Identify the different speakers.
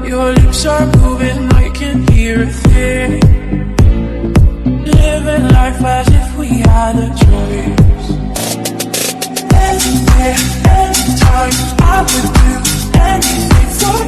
Speaker 1: Your lips are moving, I can hear a thing. Living life as if we had a choice. Anywhere, anytime, I would do anything for